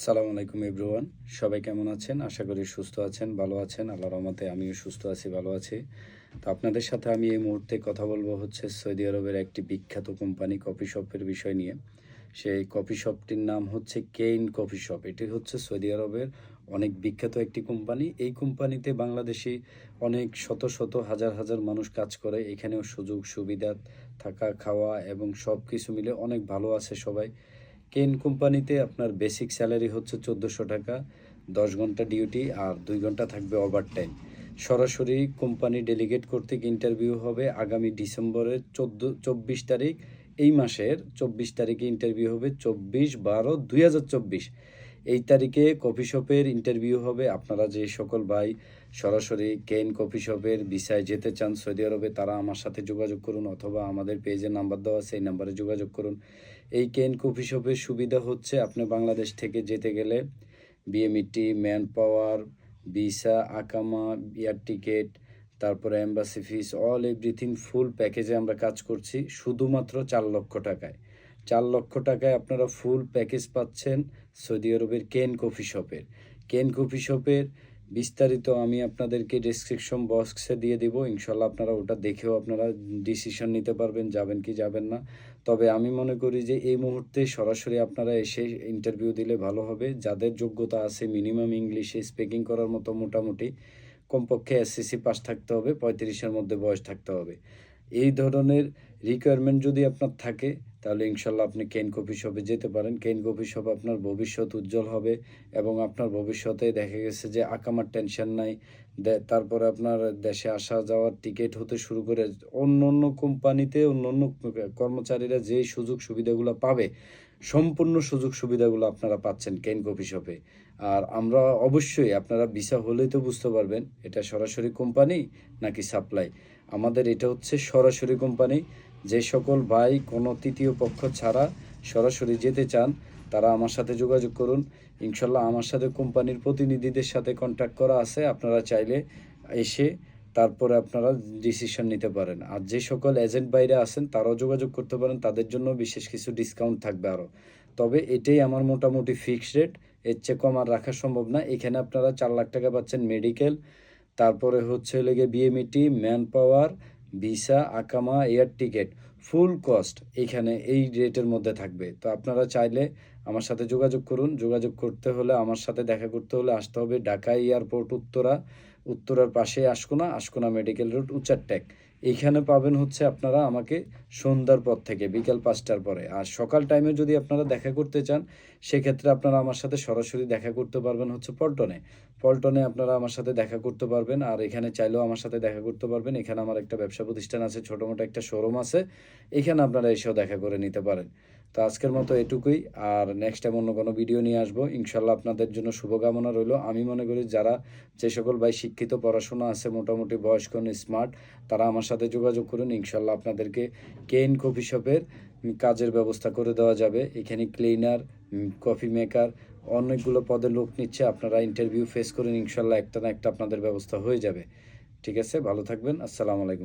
আসসালামু আলাইকুম এভরিওয়ান। সবাই কেমন আছেন? আশা করি সুস্থ আছেন, ভালো আছেন। আল্লাহর রহমতে আমিও সুস্থ আছি, ভালো আছি। তো আপনাদের সাথে আমি এই মুহূর্তে কথা বলবো হচ্ছে সৌদি আরবের একটি বিখ্যাত কোম্পানি কফি শপের বিষয় নিয়ে। সেই কফি শপটির নাম হচ্ছে কেইন কফি শপ। এটি হচ্ছে সৌদি আরবের অনেক বিখ্যাত একটি কোম্পানি। এই কোম্পানিতে বাংলাদেশি অনেক শত, শত হাজার, হাজার মানুষ কাজ করে। এখানেও সুযোগ সুবিধা থাকা, খাওয়া এবং সবকিছু মিলে অনেক ভালো আছে সবাই। কেন কোম্পানিতে আপনার বেসিক স্যালারি হচ্ছে ১৪০০ টাকা, ১০ ঘন্টা ডিউটি আর ২ ঘন্টা থাকবে ওভারটাইম। সরাসরি কোম্পানি ডেলিগেট কর্তৃক ইন্টারভিউ হবে আগামী ডিসেম্বরের ২৪ তারিখ। এই মাসের ২৪ তারিখে ইন্টারভিউ হবে, ২৪/১২/২০২৪। এই তারিখে কফি শপের ইন্টারভিউ হবে। আপনারা যে সকল ভাই সরাসরি কেন কফি শপের ভিসায় যেতে চান সৌদি আরবে, তারা আমার সাথে যোগাযোগ করুন, অথবা আমাদের পেজে নাম্বার দেওয়া আছে, এই নাম্বারে যোগাযোগ করুন। এই কেন কফি শপের সুবিধা হচ্ছে আপনি বাংলাদেশ থেকে যেতে গেলে বিএমইটি, ম্যান পাওয়ার, ভিসা, আকামা, এয়ার টিকেট, তারপরে এম্বাসি ফিস, অল এভরিথিং ফুল প্যাকেজে আমরা কাজ করছি শুধুমাত্র ৪ লক্ষ টাকায়। ৪ লক্ষ টাকায় আপনারা ফুল প্যাকেজ পাচ্ছেন সৌদি আরবের কেন কফি শপের। কেন কফি শপের বিস্তারিত আমি আপনাদেরকে ডেসক্রিপশন বক্সে দিয়ে দিব। ইনশাল্লাহ আপনারা ওটা দেখেও আপনারা ডিসিশন নিতে পারবেন যাবেন কি যাবেন না। তবে আমি মনে করি যে এই মুহূর্তে সরাসরি আপনারা এসে ইন্টারভিউ দিলে ভালো হবে। যাদের যোগ্যতা আছে মিনিমাম ইংলিশে স্পিকিং করার মতো মোটামুটি কমপক্ষে এসএসসি পাস থাকতে হবে, ৩৫-এর মধ্যে বয়স থাকতে হবে। এই ধরনের রিকোয়ারমেন্ট যদি আপনার থাকে তাহলে ইনশাল্লাহ আপনি কেন কফি শপে যেতে পারেন। কেন কফি শপ আপনার ভবিষ্যৎ উজ্জ্বল হবে এবং আপনার ভবিষ্যতে দেখা গেছে যে আকামার টেনশন নাই। তারপরে আপনার দেশে আসা যাওয়ার টিকিট হতে শুরু করে অন্য অন্য কোম্পানিতে অন্য অন্য কর্মচারীরা যেই সুযোগ সুবিধাগুলো পাবে, সম্পূর্ণ সুযোগ সুবিধাগুলো আপনারা পাচ্ছেন কেন কফি শপে। আর আমরা অবশ্যই, আপনারা ভিসা হলেই তো বুঝতে পারবেন এটা সরাসরি কোম্পানি নাকি সাপ্লাই। আমাদের এটা হচ্ছে সরাসরি কোম্পানি। যে সকল ভাই কোনো তৃতীয় পক্ষ ছাড়া সরাসরি যেতে চান তারা আমার সাথে যোগাযোগ করুন। ইনশাল্লাহ আমার সাথে কোম্পানির প্রতিনিধিদের সাথে কন্ট্যাক্ট করা আছে, আপনারা চাইলে এসে তারপরে আপনারা ডিসিশন নিতে পারেন। আর যে সকল এজেন্ট বাইরে আছেন তারাও যোগাযোগ করতে পারেন, তাদের জন্য বিশেষ কিছু ডিসকাউন্ট থাকবে আরও। তবে এটাই আমার মোটামুটি ফিক্সড রেট, এর চেয়ে কম আর রাখা সম্ভব না। এখানে আপনারা ৪ লাখ টাকা পাচ্ছেন মেডিকেল, তারপরে হচ্ছে লেগে বিএমইটি, ম্যান পাওয়ার, ভিসা, আকামা, এয়ার টিকেট, ফুল কস্ট এইখানে এই রেটের মধ্যে থাকবে। তো আপনারা চাইলে আমার সাথে যোগাযোগ করুন। যোগাযোগ করতে হলে, আমার সাথে দেখা করতে হলে আসতে হবে ঢাকা এয়ারপোর্ট উত্তরা, উত্তরার পাশে আশকোনা, আশকোনা মেডিকেল রোড, উচারটেক। এইখানে পাবেন হচ্ছে আপনারা আমাকে সন্ধ্যার পর থেকে বিকাল ৫টার পরে। আর সকাল টাইমে যদি আপনারা দেখা করতে চান সেক্ষেত্রে আপনারা আমার সাথে সরাসরি দেখা করতে পারবেন হচ্ছে পল্টনে। পল্টনে আপনারা আমার সাথে দেখা করতে পারবেন। আর এখানে চাইলেও আমার সাথে দেখা করতে পারবেন। এখানে আমার একটা ব্যবসা প্রতিষ্ঠান আছে, ছোটোমোটো একটা শোরুম আছে। এখানে আপনারা এসেও দেখা করে নিতে পারেন। তো আজকের মতো এটুকুই। আর নেক্সট টাইম অন্য কোনো ভিডিও নিয়ে আসবো। ইনশাল্লাহ আপনাদের জন্য শুভকামনা রইল। আমি মনে করি যারা, যে সকল ভাই শিক্ষিত, পড়াশোনা আছে, মোটামুটি বয়স্ক, স্মার্ট, তারা আমার সাথে যোগাযোগ করুন। ইনশাল্লাহ আপনাদেরকে কেইন কফি শপের কাজের ব্যবস্থা করে দেওয়া যাবে। এখানে ক্লিনার, কফি মেকার, অনেকগুলো পদে লোক নিচ্ছে। আপনারা ইন্টারভিউ ফেস করুন, ইনশাল্লাহ একটা না একটা আপনাদের ব্যবস্থা হয়ে যাবে। ঠিক আছে, ভালো থাকবেন। আসসালামু আলাইকুম।